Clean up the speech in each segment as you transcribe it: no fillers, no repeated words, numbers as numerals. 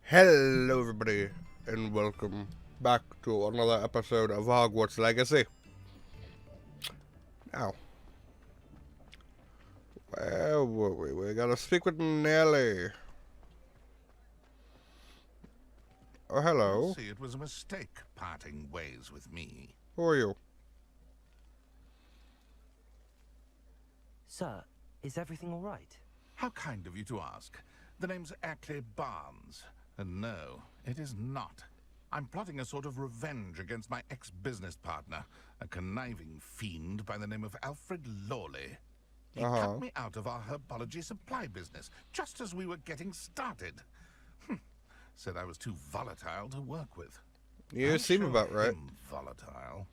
Hello, everybody, and welcome back to another episode of Hogwarts Legacy. Now, where were we? We gotta speak with Nelly. Oh, You'll hello. see it was a mistake parting ways with me. Who are you? Sir, is everything all right? How kind of you to ask. The name's Ackley Barnes. And no, it is not. I'm plotting a sort of revenge against my ex-business partner, a conniving fiend by the name of Alfred Lawley. He cut me out of our herbology supply business, just as we were getting started. Said I was too volatile to work with. You I'll seem show about right. him volatile.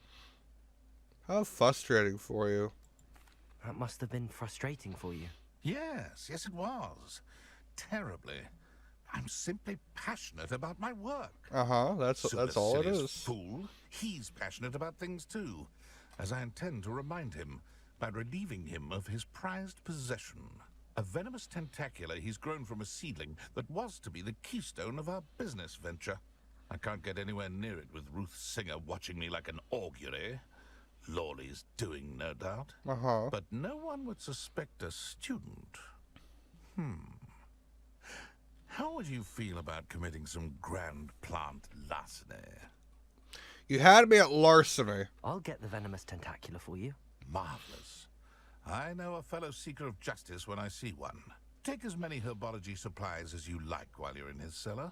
How frustrating for you. That must have been frustrating for you. Yes, it was. Terribly. I'm simply passionate about my work. That's all it is. Fool. He's passionate about things too, as I intend to remind him by relieving him of his prized possession. A venomous tentacula he's grown from a seedling that was to be the keystone of our business venture. I can't get anywhere near it with Ruth Singer watching me like an augury. Lawley's doing, no doubt. But no one would suspect a student. How would you feel about committing some grand plant larceny? You had me at larceny. I'll get the venomous tentacula for you. Marvelous. I know a fellow seeker of justice when I see one. Take as many herbology supplies as you like while you're in his cellar.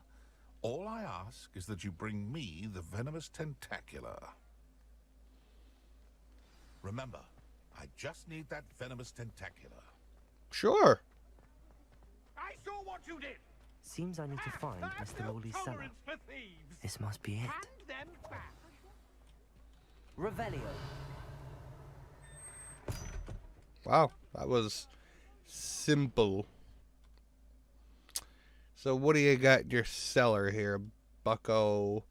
All I ask is that you bring me the venomous tentacula. Remember, I just need that venomous tentacula. Sure. I saw what you did. Seems I need to find Mr. Lawley's cellar. Tolerance for thieves. This must be it. Hand them back. Revelio. Wow, that was simple. So what do you got in your cellar here, bucko?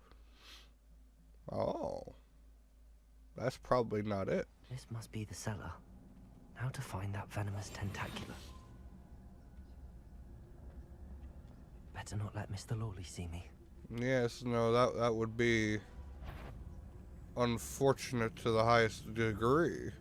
Oh. That's probably not it. This must be the cellar. How to find that venomous tentacula? Better not let Mr. Lawley see me. Yes, no, that would be unfortunate to the highest degree.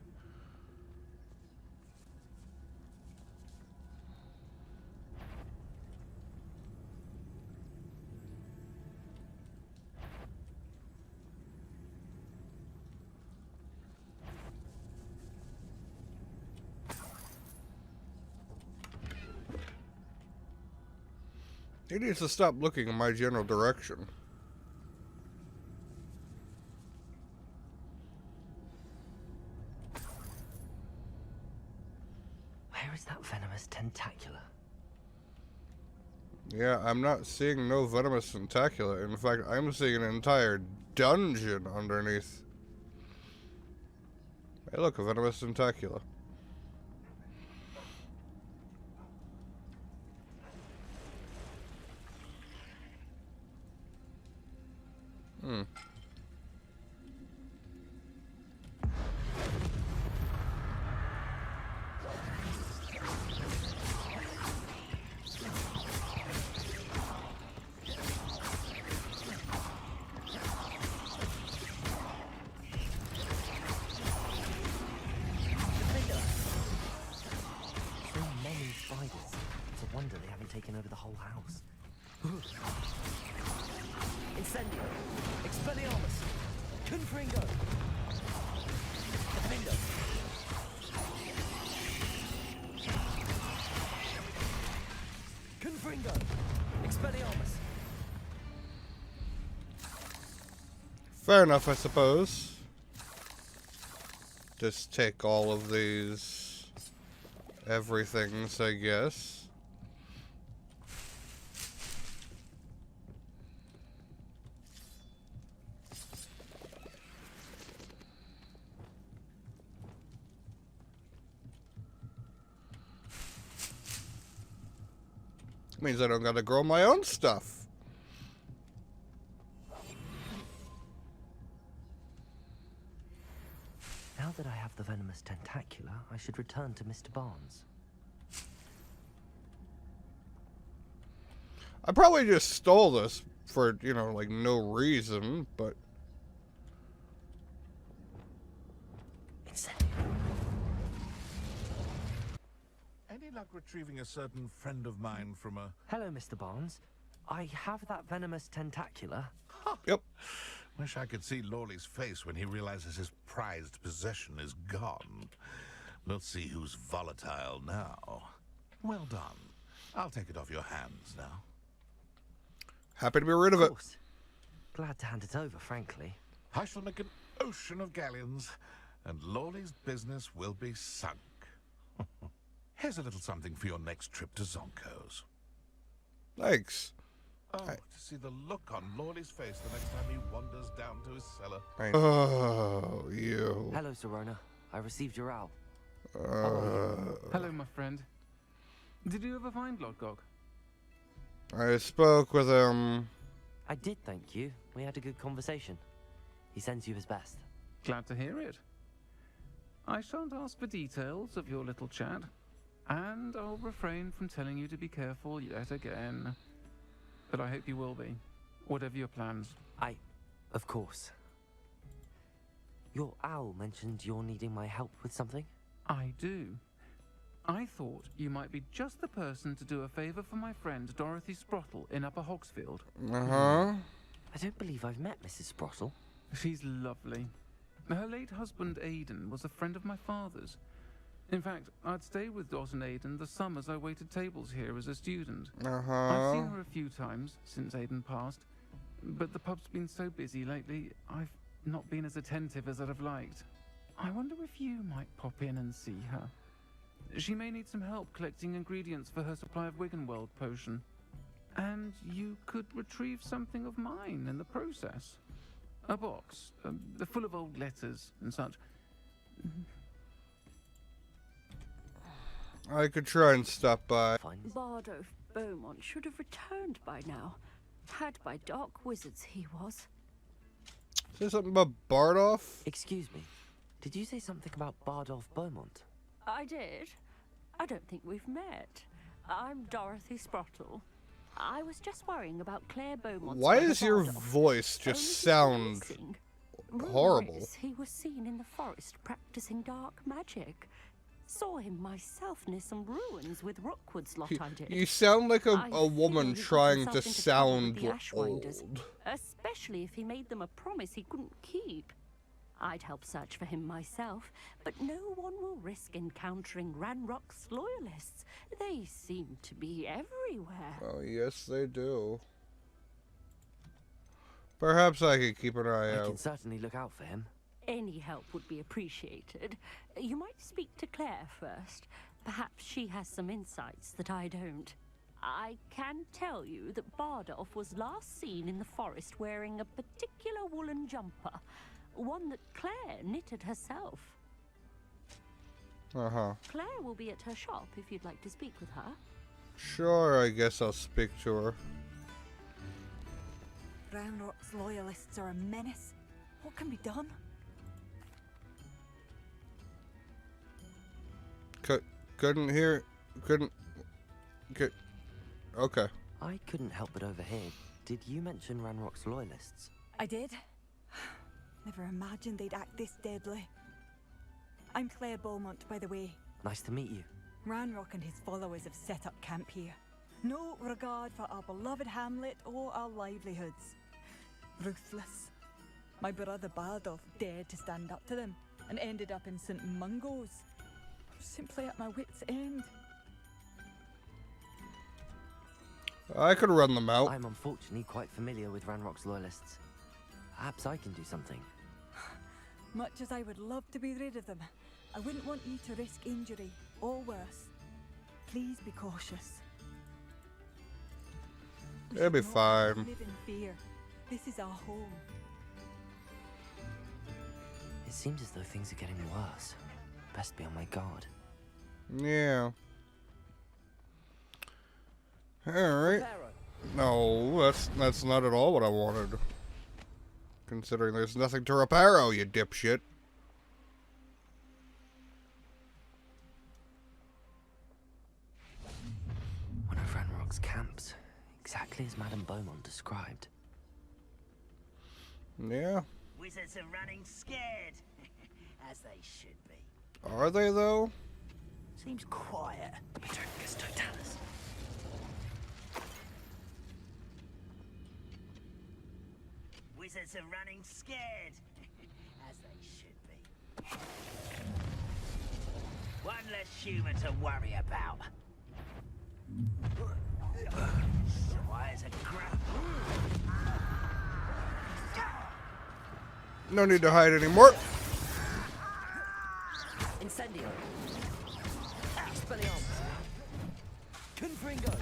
He needs to stop looking in my general direction. Where is that venomous tentacula? Yeah, I'm not seeing no venomous tentacula. In fact, I'm seeing an entire dungeon underneath. Hey, look, a venomous tentacula. So many spiders. It's a wonder they haven't taken over the whole house. Incendio. Expelliarmus. Confringo. Defendo. Confringo. Expelliarmus. Fair enough, I suppose. Just take all of these everythings, I guess. Means I don't gotta grow my own stuff. Now that I have the venomous tentacula, I should return to Mr. Barnes. I probably just stole this for, you know, like no reason, but... Any luck retrieving a certain friend of mine from a... Hello, Mr. Barnes. I have that venomous tentacula. Yep. Wish I could see Lawley's face when he realizes his prized possession is gone. We'll see who's volatile now. Well done. I'll take it off your hands now. Happy to be rid of it. Of course. Glad to hand it over, frankly. I shall make an ocean of galleons, and Lawley's business will be sunk. Here's a little something for your next trip to Zonko's. Thanks. Oh, to see the look on Lawley's face the next time he wanders down to his cellar. Oh, you. Hello, Serona. I received your owl. Hello, my friend. Did you ever find Lodgok? I spoke with him. I did, thank you. We had a good conversation. He sends you his best. Glad to hear it. I shan't ask for details of your little chat, and I'll refrain from telling you to be careful yet again. But I hope you will be, whatever your plans. Of course. Your owl mentioned you're needing my help with something? I do. I thought you might be just the person to do a favour for my friend Dorothy Sprottle in Upper Hogsfield. Uh-huh. I don't believe I've met Mrs. Sprottle. She's lovely. Her late husband Aidan was a friend of my father's. In fact, I'd stayed with Dot and Aidan the summers I waited tables here as a student. Uh-huh. I've seen her a few times since Aidan passed, but the pub's been so busy lately, I've not been as attentive as I'd have liked. I wonder if you might pop in and see her. She may need some help collecting ingredients for her supply of Wiggenweld potion. And you could retrieve something of mine in the process. A box, full of old letters and such. I could try and stop by. Fine. Bardolph Beaumont should have returned by now. Had by dark wizards he was. Say something about Bardolph? Excuse me. Did you say something about Bardolph Beaumont? I did. I don't think we've met. I'm Dorothy Sprottle. I was just worrying about Claire Beaumont's Why brother does your Bardolph. voice Only just he's sound missing. Rumour horrible? is he was seen in the forest practicing dark magic. Saw him myself near some ruins with Rookwood's lot I did. You sound like I a woman fear he got trying himself to into trouble with sound the Ashwinders, old. especially if he made them a promise he couldn't keep. I'd help search for him myself, but no one will risk encountering Ranrock's loyalists. They seem to be everywhere. Oh, yes, they do. Perhaps I could keep an eye I can out. certainly look out for him. Any help would be appreciated. You might speak to Claire first. Perhaps she has some insights that I don't. I can tell you that Bardolph was last seen in the forest wearing a particular woolen jumper, one that Claire knitted herself. Uh-huh. Claire will be at her shop if you'd like to speak with her. Sure, I guess I'll speak to her. Ranrock's loyalists are a menace. What can be done? Couldn't hear... Couldn't... Okay. I couldn't help but overhear. Did you mention Ranrock's loyalists? I did. Never imagined they'd act this deadly. I'm Claire Beaumont, by the way. Nice to meet you. Ranrock and his followers have set up camp here. No regard for our beloved hamlet or our livelihoods. Ruthless. My brother Bardolph dared to stand up to them and ended up in St. Mungo's. I'm simply at my wit's end. I could run them out. I'm unfortunately quite familiar with Ranrock's loyalists. Perhaps I can do something. Much as I would love to be rid of them, I wouldn't want you to risk injury or worse. Please be cautious. We It'll be should not fine. live in fear. This is our home. It seems as though things are getting worse. Best be on my guard. Yeah. Alright. No, that's not at all what I wanted. Considering there's nothing to reparo, you dipshit. One of Ranrock's camps. Exactly as Madame Beaumont described. Yeah. Wizards are running scared, as they should be. Are they, though? Seems quiet. Petrificus totalis. Wizards are running scared, as they should be. One less human to worry about. Why is a grab? No need to hide anymore. Incendio. Expelliarmus. Confringo.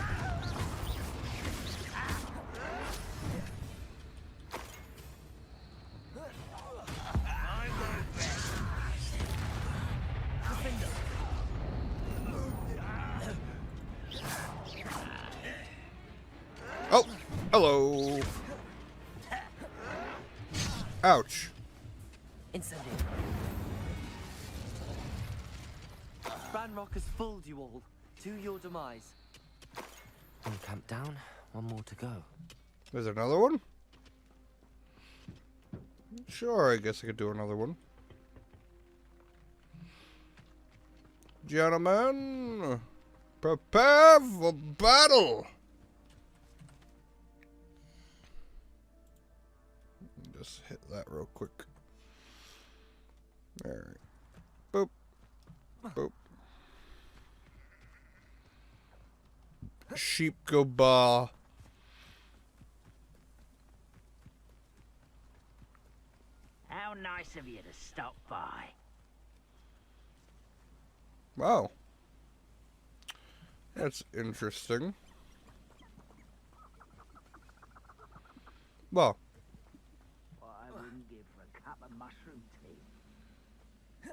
Oh, hello. Ouch. Incendio. Ranrock has fooled you all. To your demise. One camp down, one more to go. There's another one? Sure, I guess I could do another one. Gentlemen, prepare for battle! Just hit that real quick. Alright. Boop. Boop. Sheep go ba. How nice of you to stop by. Wow. That's interesting. Well, What I wouldn't give for a cup of mushroom tea.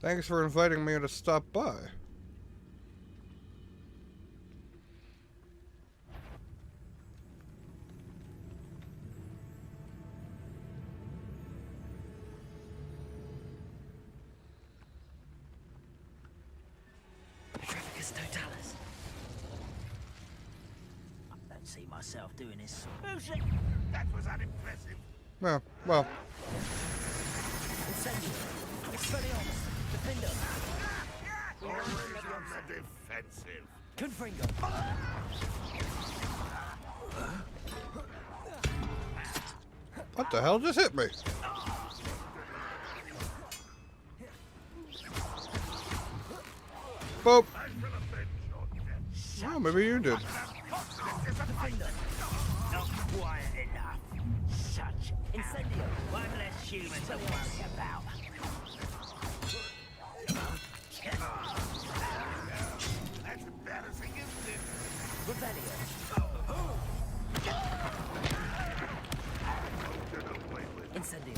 thanks for inviting me to stop by. Petrificus totalis. I don't see myself doing this. That was unimpressive. Yeah, well, Incendio. Expelliarmus. Defender. Defensive. Confringo. what the hell just hit me? Boop. Oh, maybe you did. Not quiet enough. Such Incendio. one less human to worry about. That's embarrassing, isn't it? Rebellion. Incendio.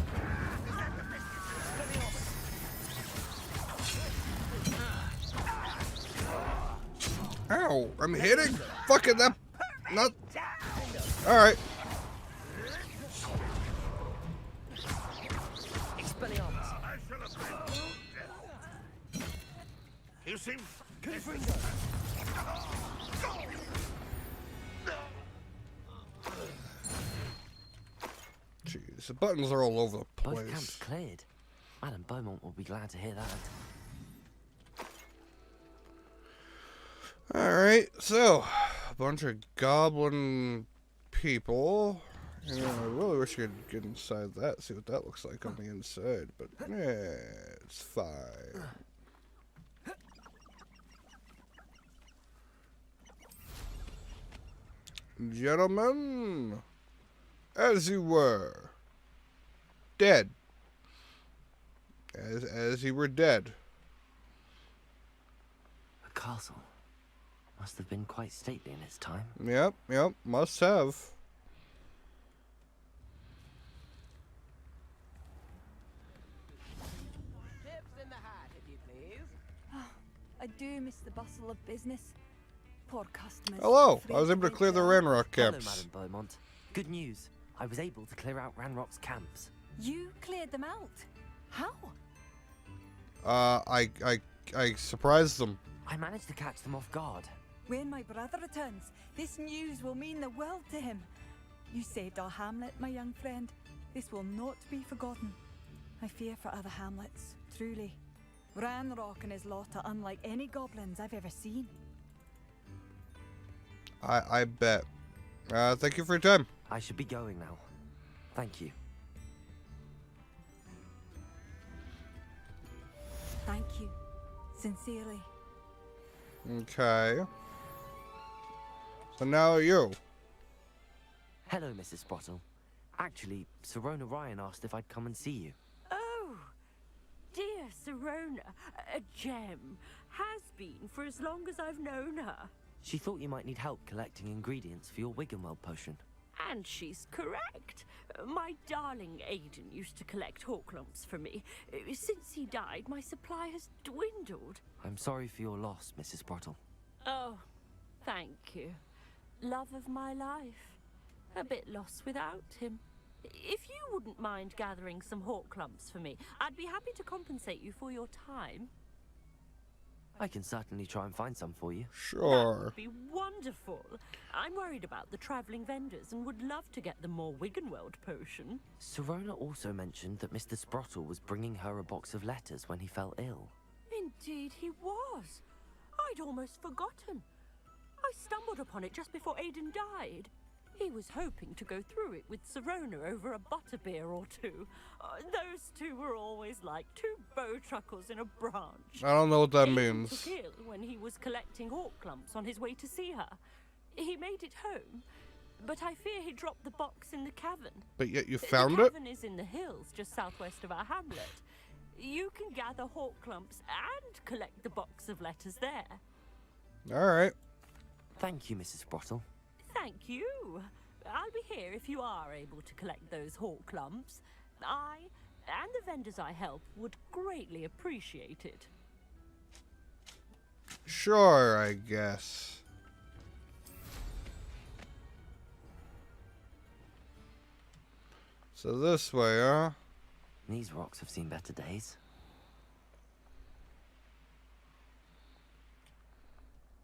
Ow, I'm hitting fucking that. Not. Alright. Expelliarmus. You seem Confringo. Jeez, the buttons are all over the Both camps place. cleared. Madame Beaumont will be glad to hear that. Alright, so, a bunch of goblin people. And I really wish you could get inside that, see what that looks like on the inside, but yeah, it's fine. Gentlemen, as you were, dead. As you were dead. A castle. Must have been quite stately in its time. Yep, must have. Tips in the hat, if you please. I do miss the bustle of business. Poor customers. Hello, I afraid was able to break clear the their Ranrock Hello, camps. Madame Beaumont. Good news. I was able to clear out Ranrock's camps. You cleared them out. How? I surprised them. I managed to catch them off guard. When my brother returns, this news will mean the world to him. You saved our hamlet, my young friend. This will not be forgotten. I fear for other hamlets, truly. Ranrock and his lot are unlike any goblins I've ever seen. I bet. Thank you for your time. I should be going now. Thank you. Thank you. Sincerely. Okay. So now you. Hello, Mrs. Sprottle. Actually, Serona Ryan asked if I'd come and see you. Oh, dear Serona, a gem. Has been for as long as I've known her. She thought you might need help collecting ingredients for your Wiggenweld potion. And she's correct. My darling Aiden used to collect hawk lumps for me. Since he died, my supply has dwindled. I'm sorry for your loss, Mrs. Sprottle. Oh, thank you. Love of my life. A bit lost without him. If you wouldn't mind gathering some hawk lumps for me, I'd be happy to compensate you for your time. I can certainly try and find some for you. That Sure. would be wonderful. I'm worried about the travelling vendors and would love to get them more Wiggenweld potion. Serona also mentioned that Mr. Sprottle was bringing her a box of letters when he fell ill. Indeed he was. I'd almost forgotten. I stumbled upon it just before Aiden died. He was hoping to go through it with Serona over a butterbeer or two. Those two were always like two bowtruckles in a branch. I don't know what that Aiden means. took ill when he was collecting hawk lumps on his way to see her. He made it home, but I fear he dropped the box in the cavern. But yet you found the it? cavern is in the hills just southwest of our hamlet. You can gather hawk lumps and collect the box of letters there. Alright. Thank you, Mrs. Sprottle. Thank you. I'll be here if you are able to collect those hawk lumps. I and the vendors I help would greatly appreciate it. Sure, I guess. So this way, huh? These rocks have seen better days.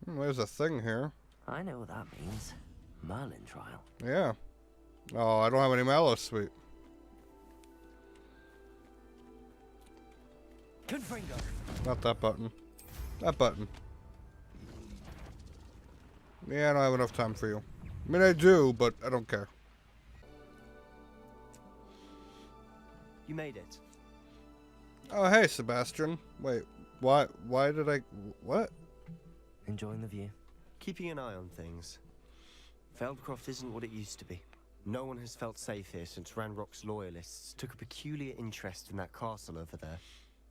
There's a thing here. I know what that means. Merlin trial. Yeah. Oh, I don't have any mallow sweet. Confringo. Not that button. That button. Yeah, I don't have enough time for you. I mean, I do, but I don't care. You made it. Oh, hey, Sebastian. Wait, why did I... What? Enjoying the view? Keeping an eye on things. Feldcroft isn't what it used to be. No one has felt safe here since Ranrock's loyalists took a peculiar interest in that castle over there.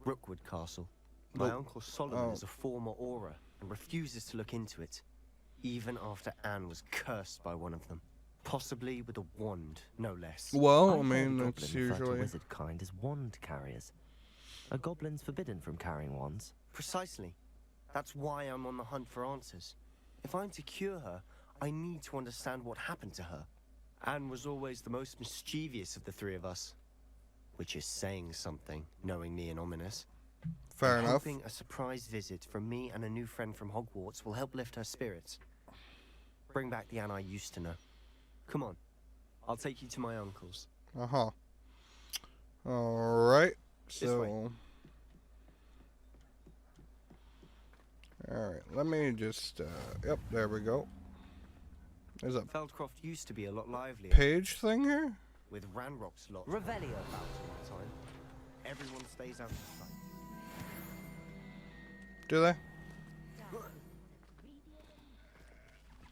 Rookwood Castle. My uncle Solomon is a former Auror and refuses to look into it, even after Anne was cursed by one of them. Possibly with a wand, no less. Well, I I've mean, heard that's goblin refer to usually... wizard kind as wand carriers. Are goblins forbidden from carrying wands? Precisely. That's why I'm on the hunt for answers. If I'm to cure her, I need to understand what happened to her. Anne was always the most mischievous of the three of us. Which is saying something, knowingly and ominous. Fair I'm enough. hoping a surprise visit from me and a new friend from Hogwarts will help lift her spirits. Bring back the Anne I used to know. Come on. I'll take you to my uncle's. Uh-huh. Alright. This way. So... Alright, let me just... Yep, there we go. There's a Feldcroft used to be a lot livelier. page thing here? With Ranrock's lot. Revelio. About all the time. Everyone stays out of sight. Do they?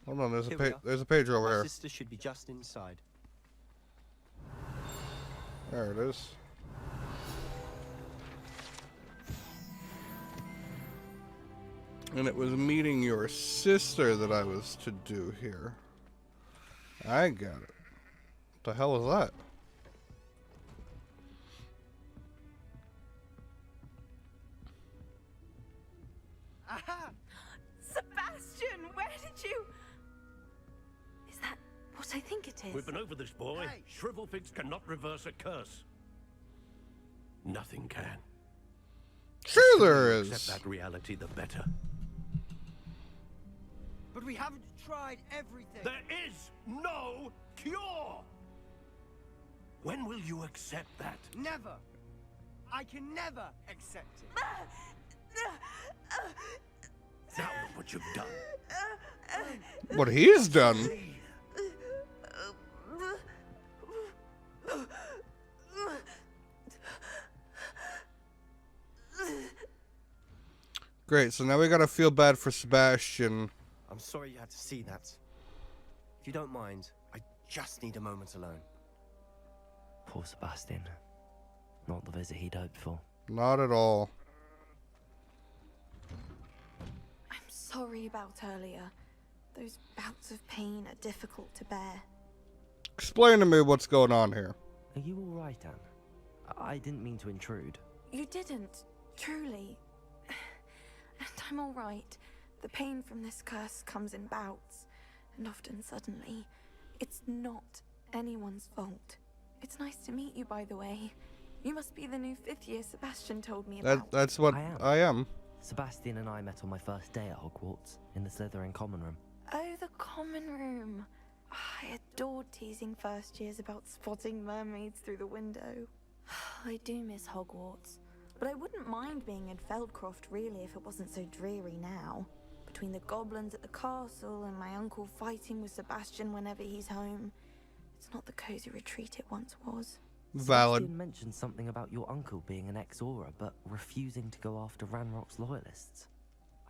Hold on, Here we are. there's a page over My here. sister should be just inside. There it is. And it was meeting your sister that I was to do here. I got it. What the hell was that? Aha! Sebastian, where did you... Is that what I think it is? We've been over this, boy. Shrivelfigs cannot reverse a curse. Nothing can. Sure there The sooner you is. accept that reality, the better. we haven't tried everything. There is no cure! When will you accept that? Never. I can never accept it. Now look what you've done. What he's done. Great, so now we gotta feel bad for Sebastian. I'm sorry you had to see that. If you don't mind, I just need a moment alone. Poor Sebastian. Not the visit he'd hoped for. Not at all. I'm sorry about earlier. Those bouts of pain are difficult to bear. Explain to me what's going on here. Are you all right, Anne? I didn't mean to intrude. You didn't, truly. And I'm all right. The pain from this curse comes in bouts, and often suddenly. It's not anyone's fault. It's nice to meet you, by the way. You must be the new 5th year Sebastian told me about. That's what I am. Sebastian and I met on my first day at Hogwarts, in the Silvern common room. Oh, the common room. I adored teasing first years about spotting mermaids through the window. I do miss Hogwarts, but I wouldn't mind being in Feldcroft really if it wasn't so dreary now. Between the goblins at the castle and my uncle fighting with Sebastian whenever he's home, it's not the cozy retreat it once was. Valid. Sebastian mentioned something about your uncle being an ex-Auror, but refusing to go after Ranrock's loyalists.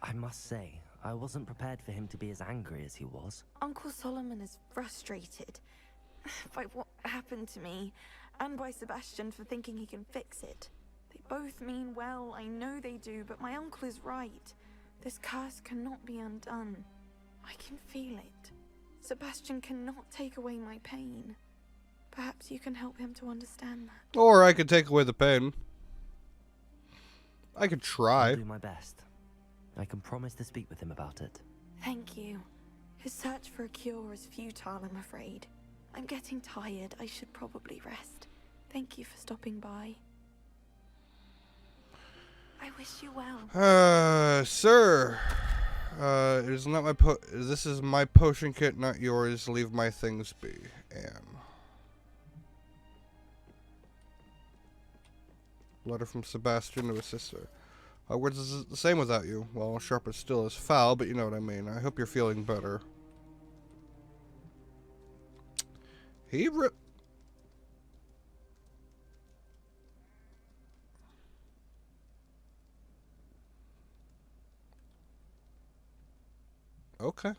I must say, I wasn't prepared for him to be as angry as he was. Uncle Solomon is frustrated by what happened to me, and by Sebastian for thinking he can fix it. They both mean well, I know they do, but my uncle is right. This curse cannot be undone. I can feel it. Sebastian cannot take away my pain. Perhaps you can help him to understand that. Or I could take away the pain. I could try. I'll do my best. I can promise to speak with him about it. Thank you. His search for a cure is futile, I'm afraid. I'm getting tired. I should probably rest. Thank you for stopping by. I wish you well. Sir. It is not my this is my potion kit, not yours. Leave my things be, Anne. Letter from Sebastian to his sister. Hogwarts is the same without you. Well, sharp as still is foul, but you know what I mean. I hope you're feeling better. Okay.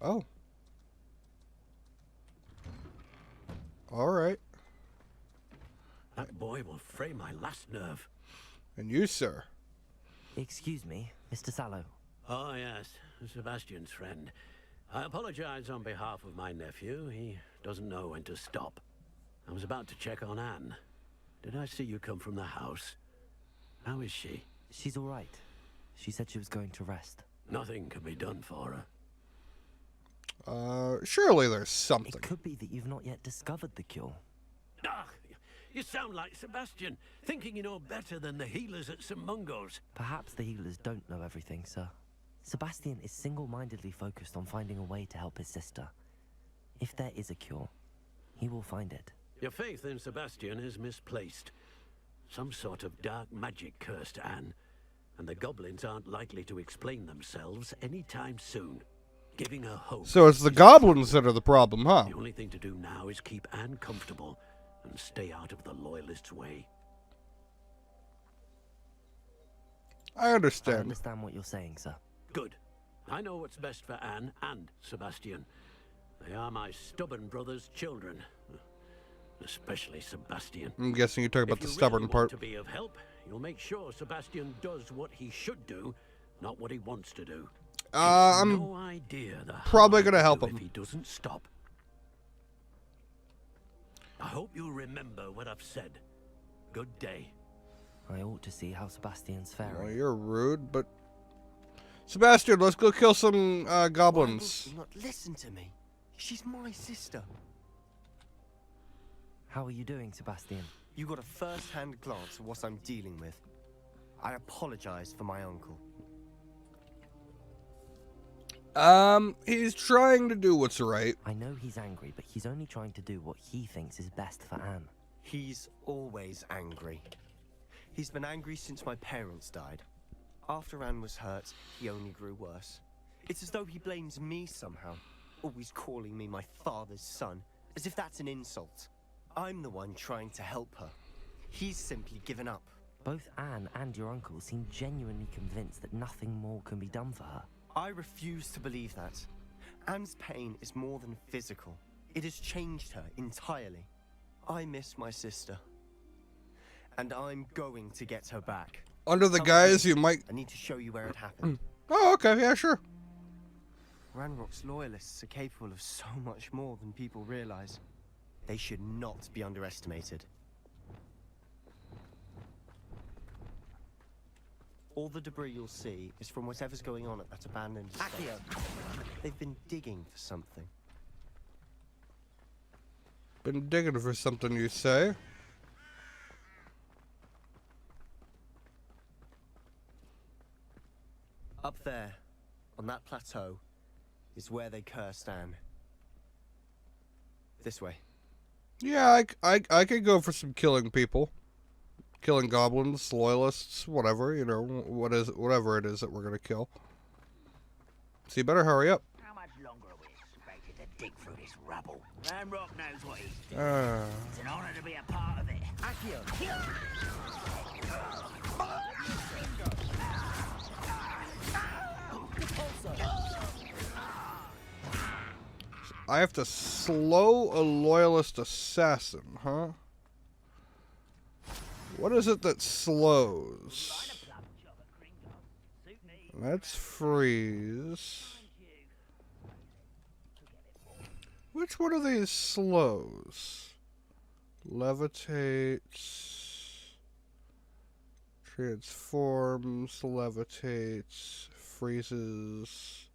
Oh. All right. That boy will fray my last nerve. And you, sir? Excuse me, Mr. Sallow. Oh, yes, Sebastian's friend. I apologize on behalf of my nephew. He doesn't know when to stop. I was about to check on Anne. Did I see you come from the house? How is she? She's all right. She said she was going to rest. Nothing can be done for her. Surely there's something. It could be that you've not yet discovered the cure. Ah, you sound like Sebastian, thinking you know better than the healers at St. Mungo's. Perhaps the healers don't know everything, sir. Sebastian is single-mindedly focused on finding a way to help his sister. If there is a cure, he will find it. Your faith in Sebastian is misplaced. Some sort of dark magic cursed Anne, and the goblins aren't likely to explain themselves anytime soon. Giving her hope. So it's the goblins that are the problem, huh? The only thing to do now is keep Anne comfortable and stay out of the loyalists' way. I understand. I understand what you're saying, sir. Good. I know what's best for Anne and Sebastian. They are my stubborn brother's children. Especially Sebastian. I'm guessing you're talking about the stubborn part. To be of help, you'll make sure Sebastian does what he should do, not what he wants to do. I'm no idea probably gonna help him if he doesn't stop. I hope you'll remember what I've said. Good day. I ought to see how Sebastian's faring. Well, you're rude, but Sebastian, let's go kill some goblins. Why won't you not listen to me? She's my sister. How are you doing, Sebastian? You got a first-hand glance at what I'm dealing with. I apologize for my uncle. He's trying to do what's right. I know he's angry, but he's only trying to do what he thinks is best for Anne. He's always angry. He's been angry since my parents died. After Anne was hurt, he only grew worse. It's as though he blames me somehow, always calling me my father's son, as if that's an insult. I'm the one trying to help her. He's simply given up. Both Anne and your uncle seem genuinely convinced that nothing more can be done for her. I refuse to believe that. Anne's pain is more than physical. It has changed her entirely. I miss my sister. And I'm going to get her back. Under the guise you might... I need to show you where it happened. Oh, okay, yeah, sure. Ranrock's loyalists are capable of so much more than people realize. They should not be underestimated. All the debris you'll see is from whatever's going on at that abandoned estate. They've been digging for something. Been digging for something, you say? Up there, on that plateau, is where they cursed Anne. This way. Yeah, I could go for some killing people. Killing goblins, loyalists, whatever, you know, whatever it is that we're gonna kill. So you better hurry up. How much longer are we expected to dig through this rubble? Ranrock knows what he's doing. It's an honor to be a part of it. Accio! I have to slow a loyalist assassin, huh? What is it that slows? Let's freeze. Which one of these slows? Levitates. Transforms. Levitates. Freezes.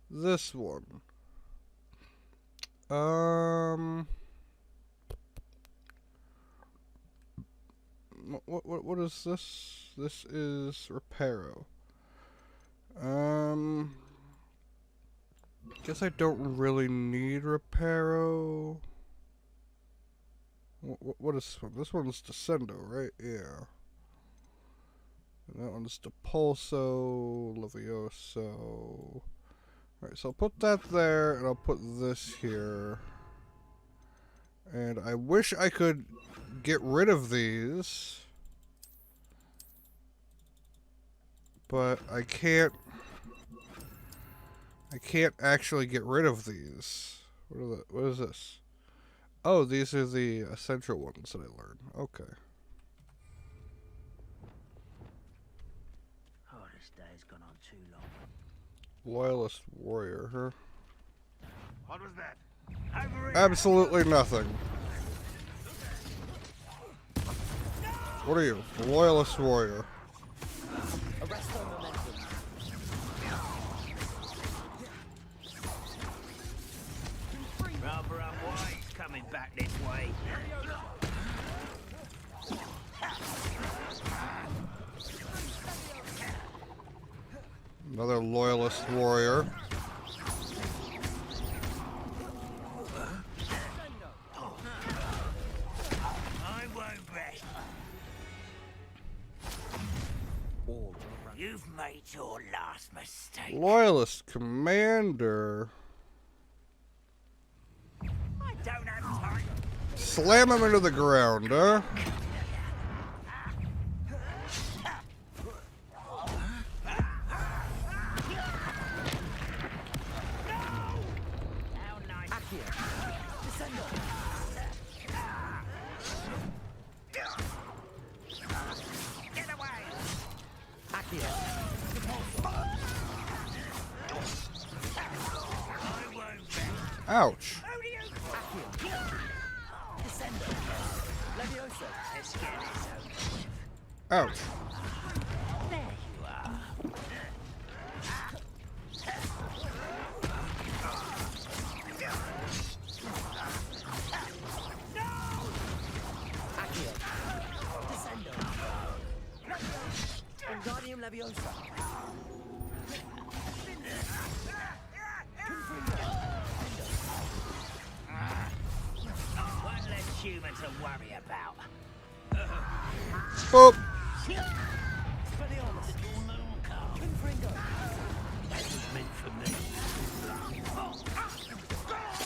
This one. What is this? This is Reparo. Guess I don't really need Reparo. What is this one? This one's Descendo, right? Yeah. And that one's Depulso, Levioso. Alright, so I'll put that there, and I'll put this here. And I wish I could get rid of these. But I can't actually get rid of these. What is this? Oh, these are the essential ones that I learned. Okay. Oh, this day's gone on too long. Loyalist warrior, huh? What was that? Absolutely nothing. What are you? A loyalist warrior. Rather unwise coming back this way. Another loyalist warrior. I won't rest. You've made your last mistake. Loyalist commander. I don't have time. Slam him into the ground, huh? Ouch. Ouch. There you are. Leviosa. One less human to worry about. Boop.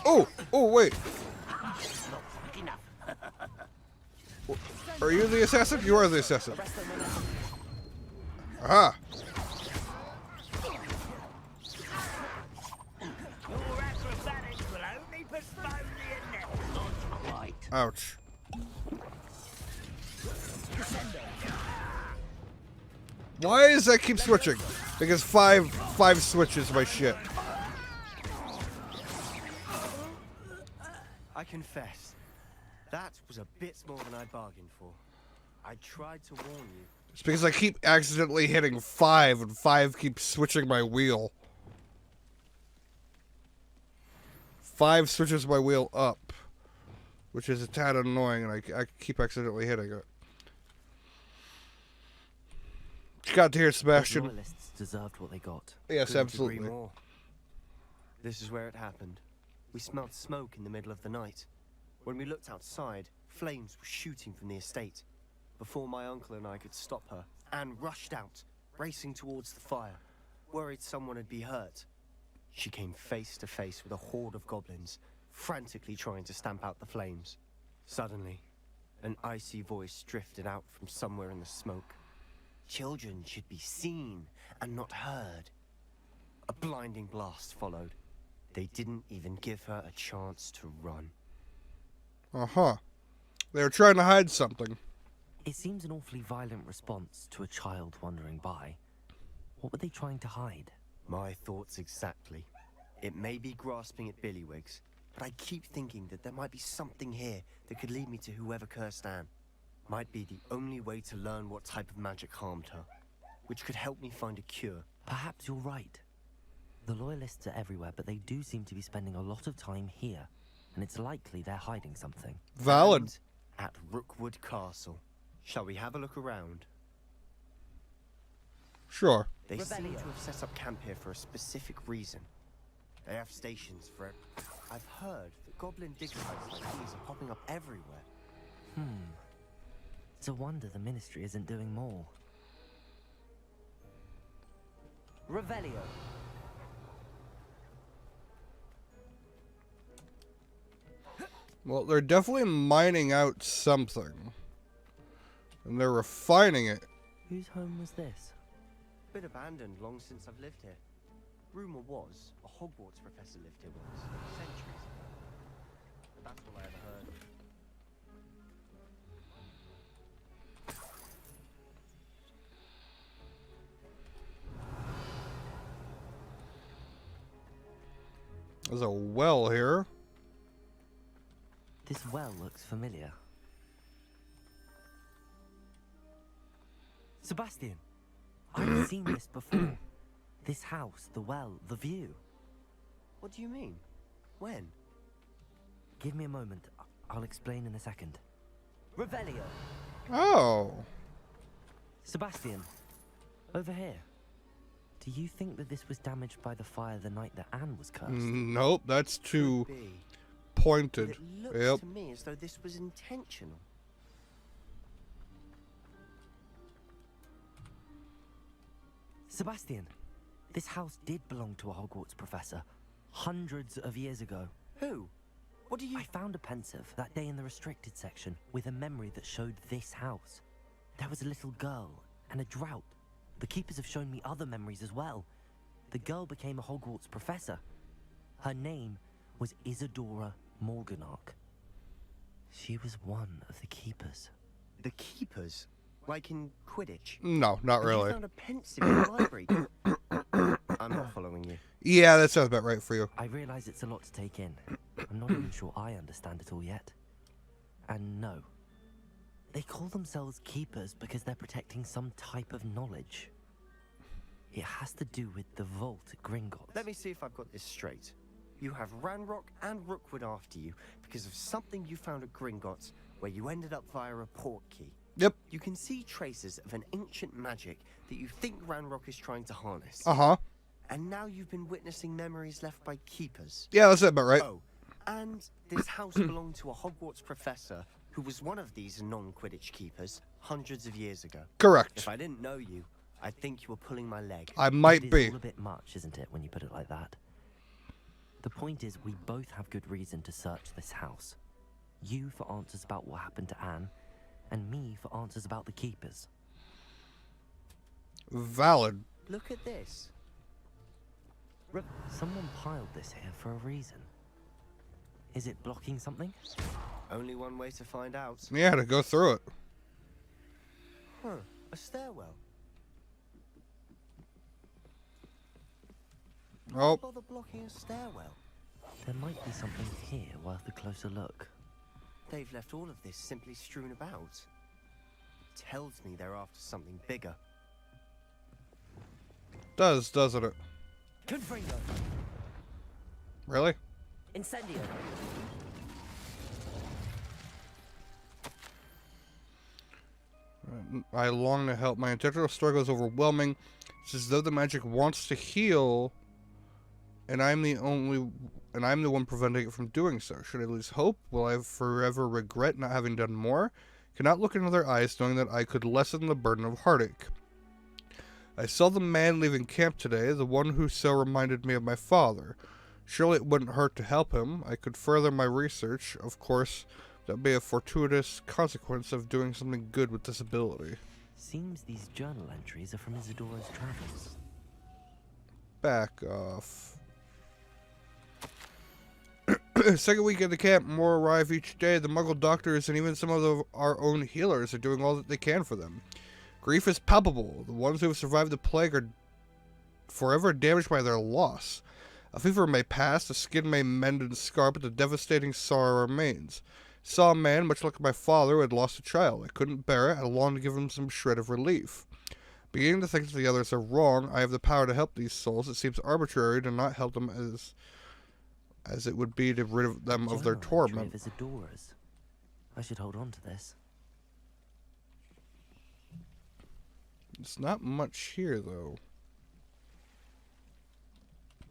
Oh, oh, wait. Are you the assassin? You are the assassin. Aha. Your acrobatics will only postpone the inevitable. Not quite. Ouch. Why does that keep switching? Because five switches my shit. I confess, that was a bit more than I bargained for. I tried to warn you. It's because I keep accidentally hitting 5 and 5 keeps switching my wheel. 5 switches my wheel up, which is a tad annoying, and I keep accidentally hitting it. You got to hear, Sebastian. The loyalists deserved what they got. Yes, Couldn't absolutely. agree more. This is where it happened. We smelled smoke in the middle of the night. When we looked outside, flames were shooting from the estate. Before my uncle and I could stop her, Anne rushed out, racing towards the fire, worried someone had been hurt. She came face to face with a horde of goblins, frantically trying to stamp out the flames. Suddenly, an icy voice drifted out from somewhere in the smoke. Children should be seen and not heard. A blinding blast followed. They didn't even give her a chance to run. Uh-huh. They were trying to hide something. It seems an awfully violent response to a child wandering by. What were they trying to hide? My thoughts exactly. It may be grasping at Billywigs, but I keep thinking that there might be something here that could lead me to whoever cursed Anne. Might be the only way to learn what type of magic harmed her, which could help me find a cure. Perhaps you're right. The loyalists are everywhere, but they do seem to be spending a lot of time here, and it's likely they're hiding something. Valid. And at Rookwood Castle. Shall we have a look around? Sure. They seem to have set up camp here for a specific reason. They have stations for it. I've heard that goblin dig sites like these are popping up everywhere. It's a wonder the Ministry isn't doing more. Revelio. Well, they're definitely mining out something. And they're refining it. Whose home was this? Been abandoned long since I've lived here. Rumor was a Hogwarts professor lived here once, centuries ago. But that's all I ever heard. There's a well here. This well looks familiar. Sebastian, I've seen this before. This house, the well, the view. What do you mean? When? Give me a moment. I'll explain in a second. Revelio. Oh. Sebastian, over here. Do you think that this was damaged by the fire the night that Anne was cursed? Nope, that's too Could be. pointed. But it looks to me as though this was intentional. Sebastian, this house did belong to a Hogwarts professor hundreds of years ago. Who? What do you... I found a pensive that day in the restricted section with a memory that showed this house. There was a little girl and a drought. The keepers have shown me other memories as well. The girl became a Hogwarts professor. Her name was Isadora Morganark. She was one of the keepers. The keepers? Like in Quidditch? No, not And really. You found a pensive in the library. I'm not following you. Yeah, that sounds about right for you. I realize it's a lot to take in. I'm not even sure I understand it all yet. And no. They call themselves keepers because they're protecting some type of knowledge. It has to do with the vault at Gringotts. Let me see if I've got this straight. You have Ranrock and Rookwood after you because of something you found at Gringotts where you ended up via a port key. Yep. You can see traces of an ancient magic that you think Ranrock is trying to harness. Uh-huh. And now you've been witnessing memories left by keepers. Yeah, that's it, about right. Oh, and this house belonged to a Hogwarts professor who was one of these non-Quidditch keepers hundreds of years ago. Correct. If I didn't know you, I'd think you were pulling my leg. I might It be. is all a bit much, isn't it, when you put it like that? The point is, we both have good reason to search this house. You for answers about what happened to Anne, and me for answers about the keepers. Valid. Look at this. Someone piled this here for a reason. Is it blocking something? Only one way to find out. Yeah, to go through it. Huh, a stairwell. Oh. Why bother blocking a stairwell? There might be something here worth a closer look. They've left all of this simply strewn about. Tells me they're after something bigger. Does, doesn't it? Confringo! Really? Incendio! I long to help. My intentional struggle is overwhelming. It's as though the magic wants to heal, and I'm the one preventing it from doing so. Should I lose hope? Will I forever regret not having done more? Cannot look into their eyes, knowing that I could lessen the burden of heartache. I saw the man leaving camp today, the one who so reminded me of my father. Surely it wouldn't hurt to help him. I could further my research. Of course, that would be a fortuitous consequence of doing something good with this ability. Seems these journal entries are from Isadora's travels. Back off. Second week at the camp, more arrive each day. The Muggle doctors and even some of our own healers are doing all that they can for them. Grief is palpable. The ones who have survived the plague are forever damaged by their loss. A fever may pass, the skin may mend and scar, but the devastating sorrow remains. Saw a man, much like my father, who had lost a child. I couldn't bear it. I longed to give him some shred of relief. Beginning to think that the others are wrong, I have the power to help these souls. It seems arbitrary to not help them as it would be to rid them of their torment. Isadora's. I should hold on to this. It's not much here, though.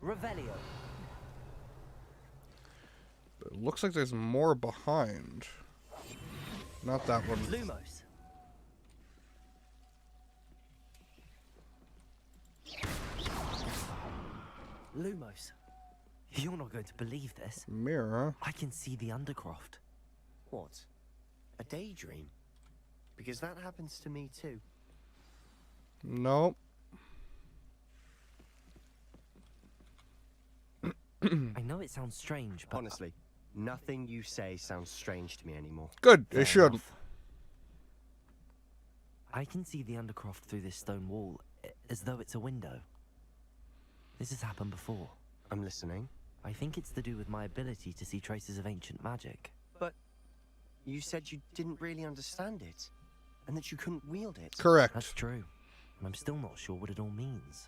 Revelio. But it looks like there's more behind. Not that one. Lumos. Lumos. You're not going to believe this. Mirror. I can see the Undercroft. What? A daydream? Because that happens to me too. Nope. I know it sounds strange, but... Honestly, nothing you say sounds strange to me anymore. Good, Fair it shouldn't. enough. I can see the Undercroft through this stone wall, as though it's a window. This has happened before. I'm listening. I think it's to do with my ability to see traces of ancient magic. But you said you didn't really understand it, and that you couldn't wield it. Correct. That's true. And I'm still not sure what it all means.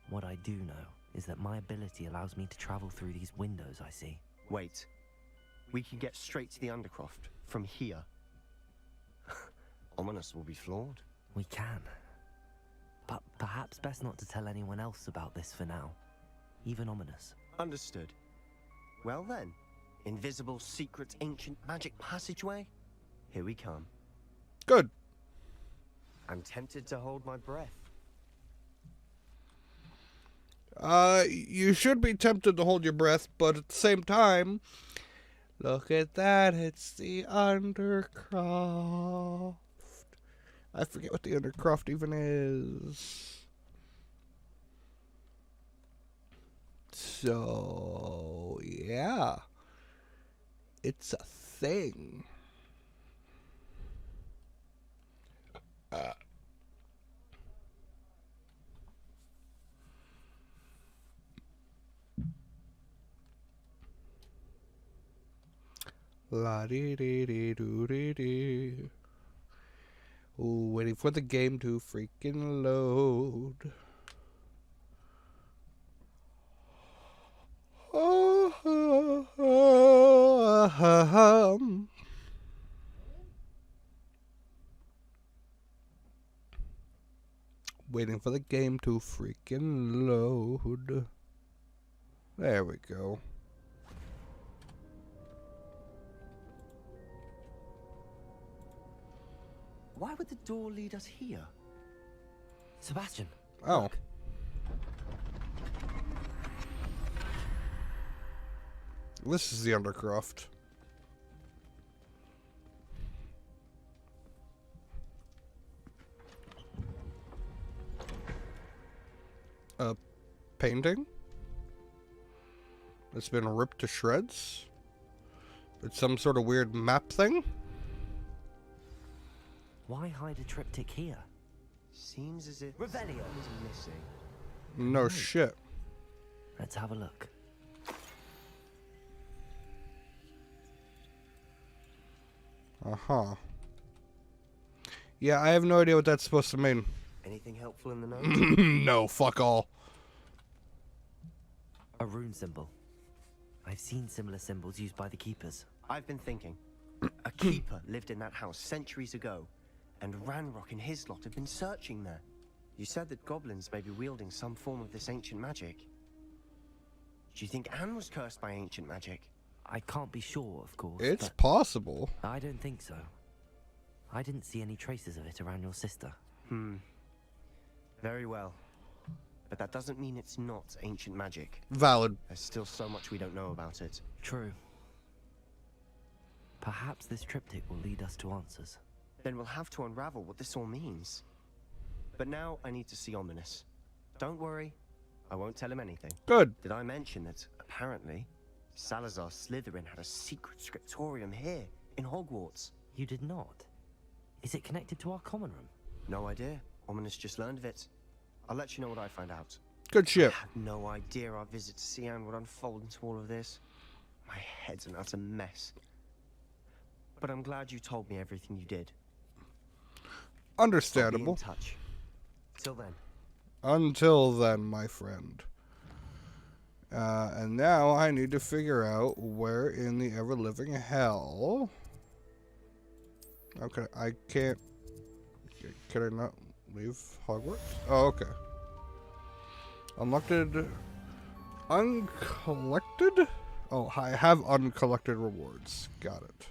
What I do know is that my ability allows me to travel through these windows I see. Wait. We can get straight to the Undercroft from here. Ominous will be flawed. We can. But perhaps best not to tell anyone else about this for now. Even Ominous. Understood. Well then, invisible, secret, ancient magic passageway? Here we come. Good. I'm tempted to hold my breath. You should be tempted to hold your breath, but at the same time, look at that, it's the Undercroft. I forget what the Undercroft even is. So, yeah. It's a thing. La dee dee dee doo dee dee. Ooh, waiting for the game to freaking load. Waiting for the game to freaking load. There we go. Why would the door lead us here? Sebastian. Oh. Look. This is the Undercroft. A painting? It's been ripped to shreds? It's some sort of weird map thing? Why hide a triptych here? Seems as if Revelio is missing. No shit. Let's have a look. Uh-huh. Yeah, I have no idea what that's supposed to mean. Anything helpful in the note? No, fuck all. A rune symbol. I've seen similar symbols used by the keepers. I've been thinking. A keeper lived in that house centuries ago, and Ranrock and his lot have been searching there. You said that goblins may be wielding some form of this ancient magic. Do you think Anne was cursed by ancient magic? I can't be sure, of course. It's but possible. I don't think so. I didn't see any traces of it around your sister. Very well. But that doesn't mean it's not ancient magic. Valid. There's still so much we don't know about it. True. Perhaps this triptych will lead us to answers. Then we'll have to unravel what this all means. But now I need to see Ominous. Don't worry, I won't tell him anything. Good. Did I mention that, apparently, Salazar Slytherin had a secret scriptorium here, in Hogwarts? You did not? Is it connected to our common room? No idea. Ominous just learned of it. I'll let you know what I find out. Good shit. I had no idea our visit to Sian would unfold into all of this. My head's an utter mess. But I'm glad you told me everything you did. Understandable. I'll be in touch. Till then. Until then, my friend. And now I need to figure out where in the ever-living hell... Okay, I can't... Can I not leave Hogwarts? Oh, okay. Unlocked... Uncollected? Oh, I have uncollected rewards. Got it.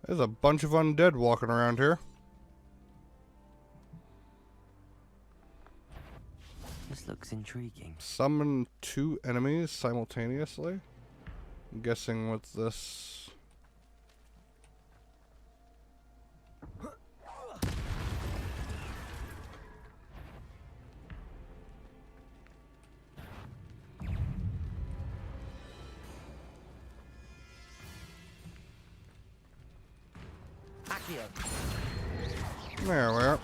There's a bunch of undead walking around here. This looks intriguing. Summon 2 enemies simultaneously? I'm guessing with this... There we are.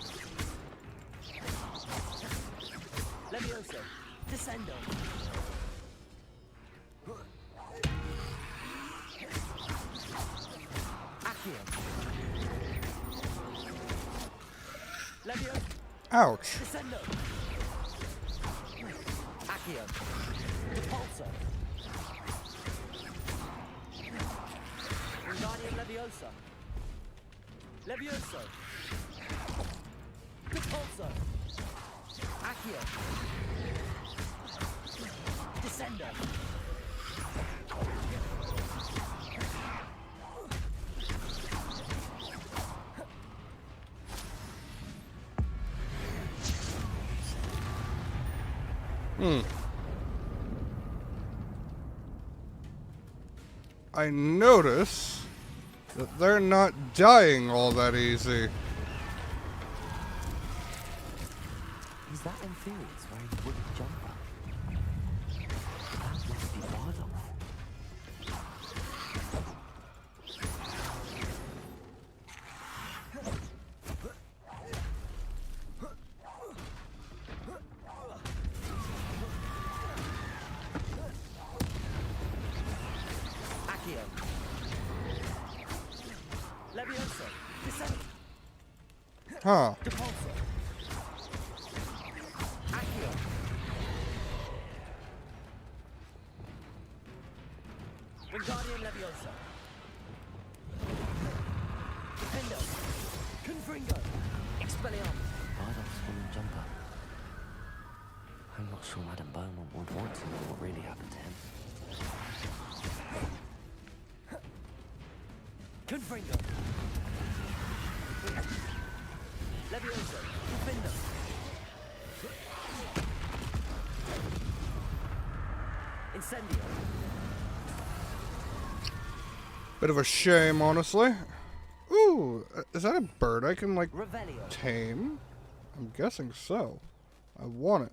Levioso. Descendo. Accio. Levioso. Ouch. Descendo. Accio. Repulso. Wingardium Leviosa. Levioso. Repulso. Accio. Descendo. I notice that they're not dying all that easy. Is that Amphibious wearing a wooden jumper? That must be Bardolph. Accio. Levioso. Descendo. Huh. Repulso. Accio. Wingardium Leviosa. Defendo. Confringo. Expelliarmus. Expelliarmus. Bardolph's woolen jumper. I'm not sure Madame Beaumont would want to know what really happened to him. Confringo. Levioso. Confindo. Incendio. Bit of a shame, honestly. Ooh, is that a bird I can, like, Revelio. tame? I'm guessing so. I want it.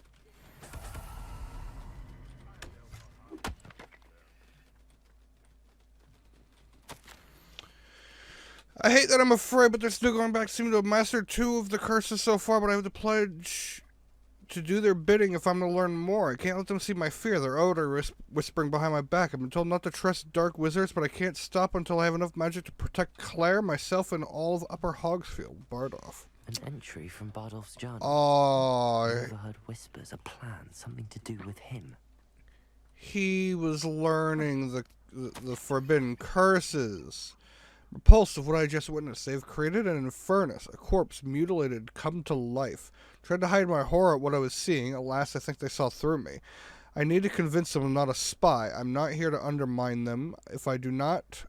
I hate that I'm afraid, but they're still going back. Seem to have mastered 2 of the curses so far, but I have to pledge to do their bidding if I'm to learn more. I can't let them see my fear. Their odor whispering behind my back. I've been told not to trust dark wizards, but I can't stop until I have enough magic to protect Claire, myself, and all of Upper Hogsfield. Bardolph. An entry from Bardolph's journal. Oh. I overheard whispers, a plan, something to do with him. He was learning the forbidden curses. Repulsive what I just witnessed. They've created an infernus, a corpse mutilated come to life. Tried to hide my horror at what I was seeing. Alas, I think they saw through me. I need to convince them I'm not a spy. I'm not here to undermine them. If I do not,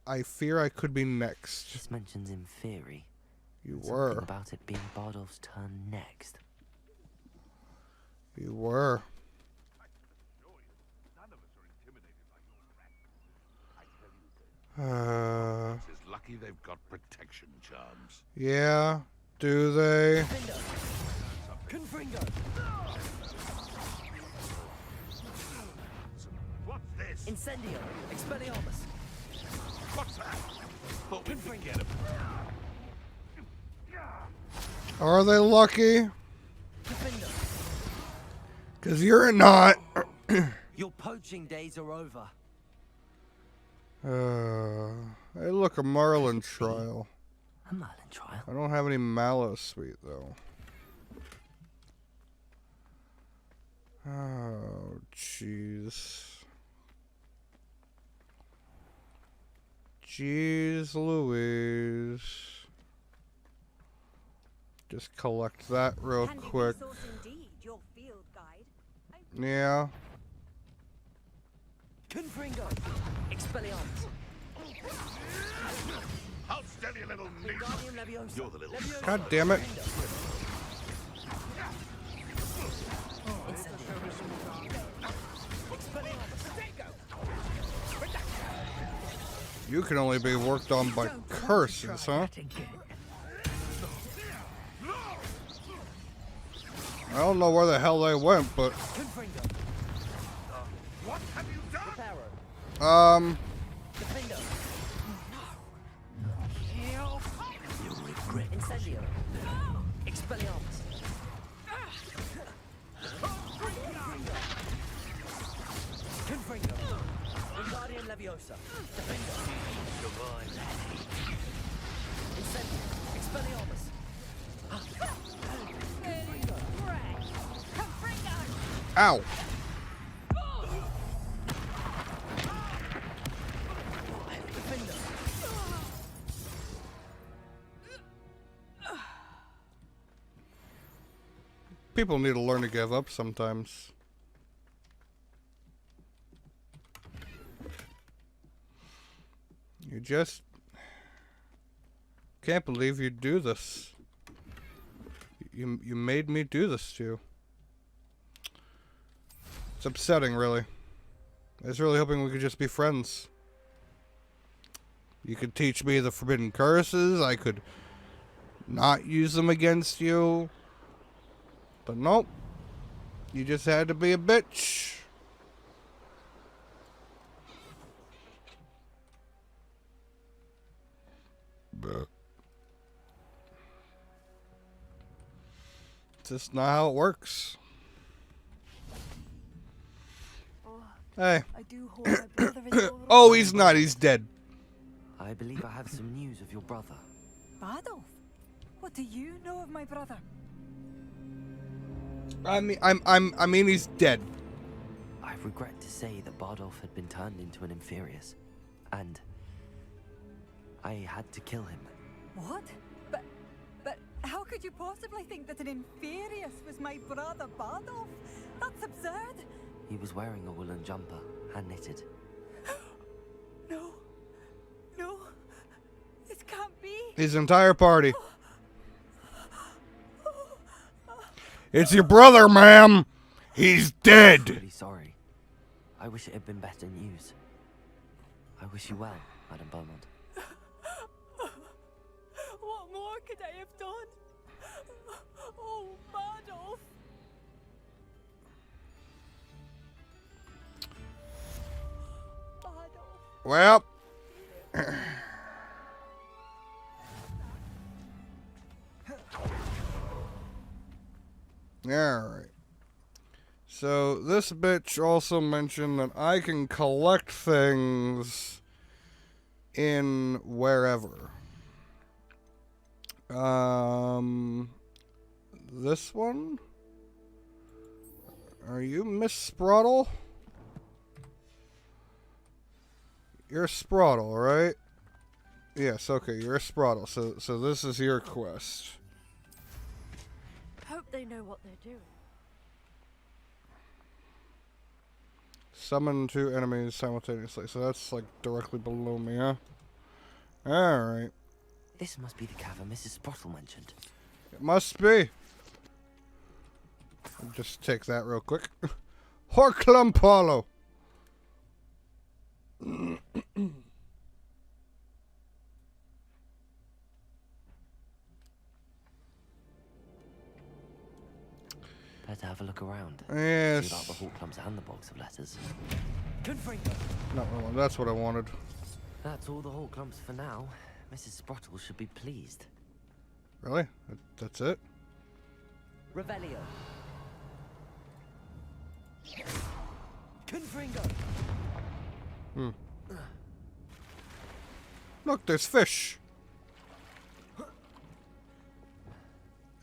I fear I could be next. This mentions in theory. You Something were. about it being Bardolph's turn next. You were. It's lucky they've got protection charms. Yeah. Do they? Confringo. What's this? Incendio. Expelliarmus. What's that? Thought we could get him. Are they lucky? Confindo. Because you're not. Your poaching days are over. Hey, look, a Merlin trial. A Merlin trial? I don't have any mallow sweet, though. Oh, jeez. Jeez Louise. Just collect that real quick. Yeah. Confringo. Expelliarmus. Hold steady, little Wingardium Leviosa. You're the little. God damn it. You can only be worked on by curses, huh? I don't know where the hell they went, but... What have you done? Incendio. Expelliarmus. Confringo. Wingardium Leviosa. Defendo. Incendio. Expelliarmus. Ow! People need to learn to give up sometimes. You just can't believe you do this. You made me do this to you. It's upsetting, really. I was really hoping we could just be friends. You could teach me the forbidden curses. I could not use them against you. But nope. You just had to be a bitch. But it's just not how it works. Hey. I do hope my brother is all right. Oh, he's not. He's dead. I believe I have some news of your brother. Bardolph? What do you know of my brother? I mean, he's dead. I regret to say that Bardolph had been turned into an Inferius, and I had to kill him. What? But how could you possibly think that an inferius was my brother Bardolph? That's absurd. He was wearing a woolen jumper, hand knitted. No. No. This can't be. His entire party. It's your brother, ma'am. He's dead. I'm really sorry. I wish it had been better news. I wish you well, Madam Beaumont. What more could I have done? Oh, Bardolph. Bardolph. Well. Alright. So, this bitch also mentioned that I can collect things in wherever. This one? Are you Miss Spraddle? You're Spraddle, right? Yes, okay, you're a Spraddle. So this is your quest. Hope they know what they're doing. Summon 2 enemies simultaneously. So that's like directly below me, huh? Alright. This must be the cavern Mrs. Sprottle mentioned. It must be. I'll just take that real quick. Horclumpolo. Better have a look around. Yes. See about the Hawklums and the box of letters. Not what I wanted. That's what I wanted. That's all the Hawklums for now. Mrs. Sprottle should be pleased. Really? That's it? Revelio. Confringo. Look, there's fish.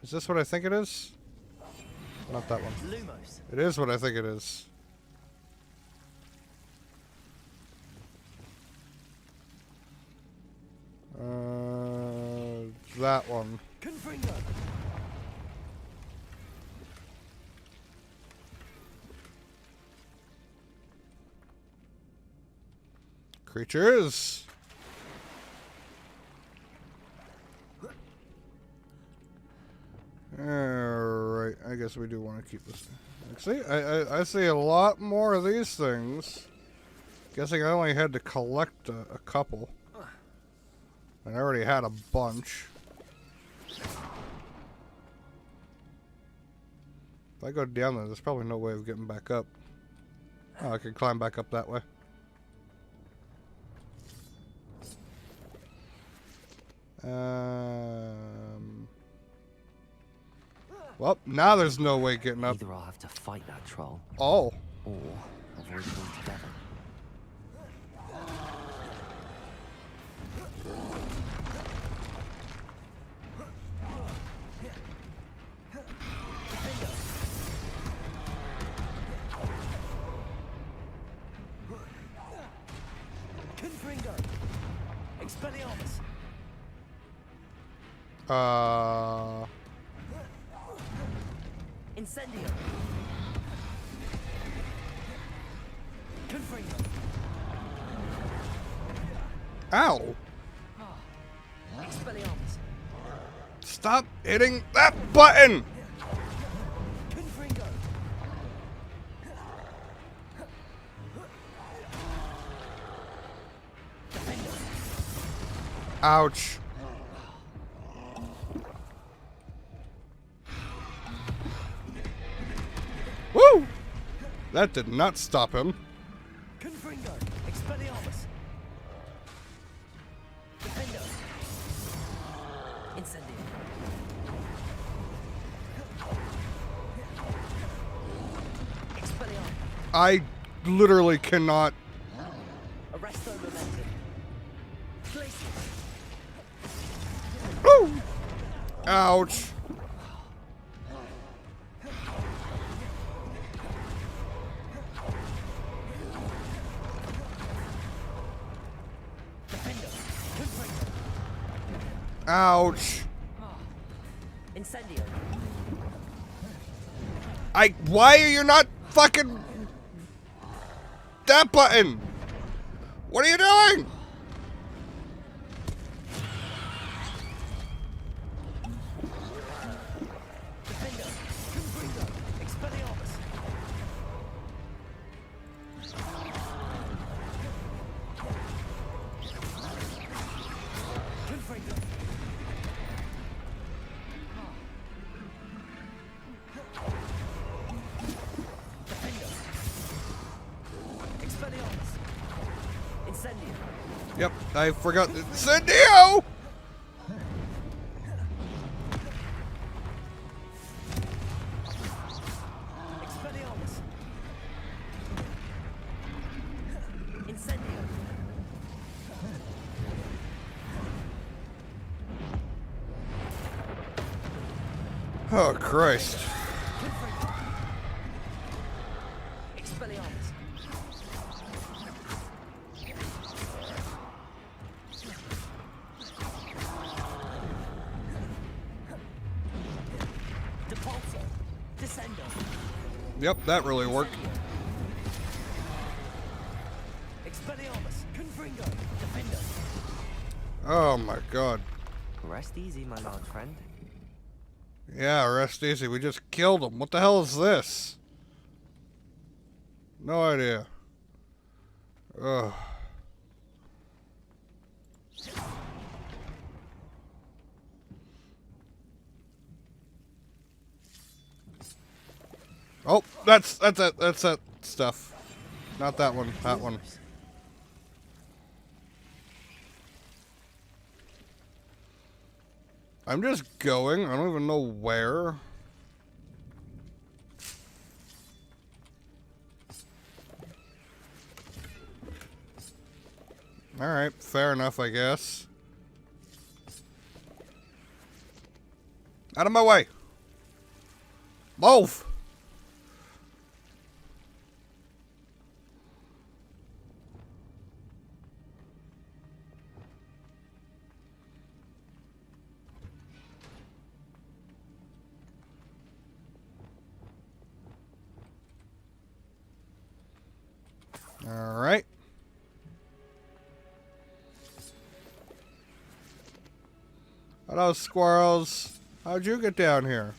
Is this what I think it is? Not that one. Lumos. It is what I think it is. That one. Confringo. Creatures. Alright, I guess we do want to keep this. See, I see a lot more of these things. Guessing I only had to collect a couple. And I already had a bunch. If I go down there, there's probably no way of getting back up. Oh, I can climb back up that way. Well, now there's no way getting up. Either I'll have to fight that troll. Oh. Or avoid it altogether. Confringo. Expelliarmus. Incendio. Confringo. Ow! Expelliarmus. Stop hitting that button! Confringo. Ouch. Woo! That did not stop him. Confringo. Expelliarmus. Defendo. Incendio. Expelliarmus. I literally cannot. Arresto momentum. Glacier. Woo! Ouch. Defendo. Confringo. Ouch. Incendio. Why are you not fucking that button? What are you doing? Defender. Confringo. Expelliarmus. Confringo. Defender. Expelliarmus. Incendio. Yep, I forgot. Incendio! Expelliarmus. Incendio. Oh, Christ. Expelliarmus. Depulso. Descendo. Yep, that really worked. Expelliarmus. Confringo. Defender. Oh my god. Rest easy, my large friend. Yeah, rest easy. We just killed him. What the hell is this? No idea. Ugh. Oh, that's that stuff. Not that one. That one. I'm just going. I don't even know where. Alright, fair enough, I guess. Out of my way! Move! Alright. Hello, squirrels. How'd you get down here?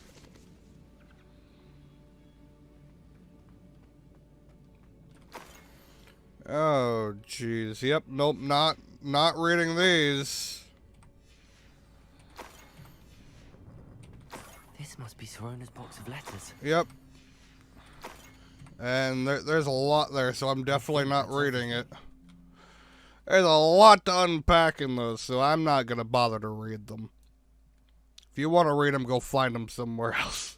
Oh, jeez. Yep, nope, not reading these. This must be Sirona's box of letters. Yep. And there's a lot there, so I'm definitely not reading it. There's a lot to unpack in those, so I'm not going to bother to read them. If you want to read them, go find them somewhere else.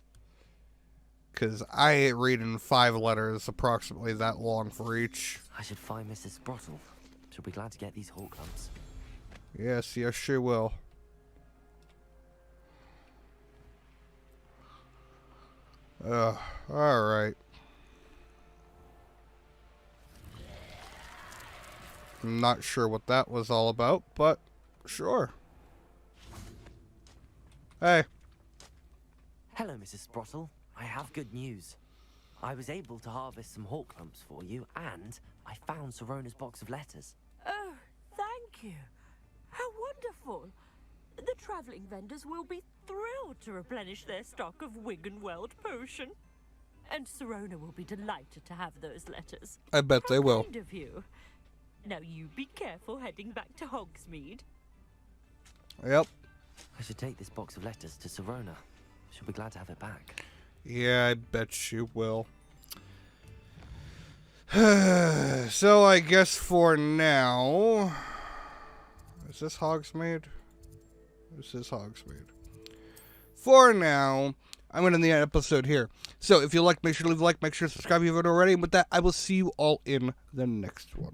Because I ain't reading 5 letters approximately that long for each. I should find Mrs. Sprottle. She'll be glad to get these hawk lumps. Yes, yes, she will. Alright. I'm not sure what that was all about, but sure. Hey. Hello, Mrs. Sprottle. I have good news. I was able to harvest some hawk lumps for you, and I found Sirona's box of letters. Oh, thank you. How wonderful. The travelling vendors will be thrilled to replenish their stock of Wiggenweld potion. And Sirona will be delighted to have those letters. I bet they will. Kind of you. Now you be careful heading back to Hogsmeade. Yep. I should take this box of letters to Sirona. She'll be glad to have it back. Yeah, I bet she will. So I guess for now... Is this Hogsmeade? This is Hogsmeade. For now, I'm going to end the episode here. So if you like, make sure to leave a like, make sure to subscribe if you haven't already. And with that, I will see you all in the next one.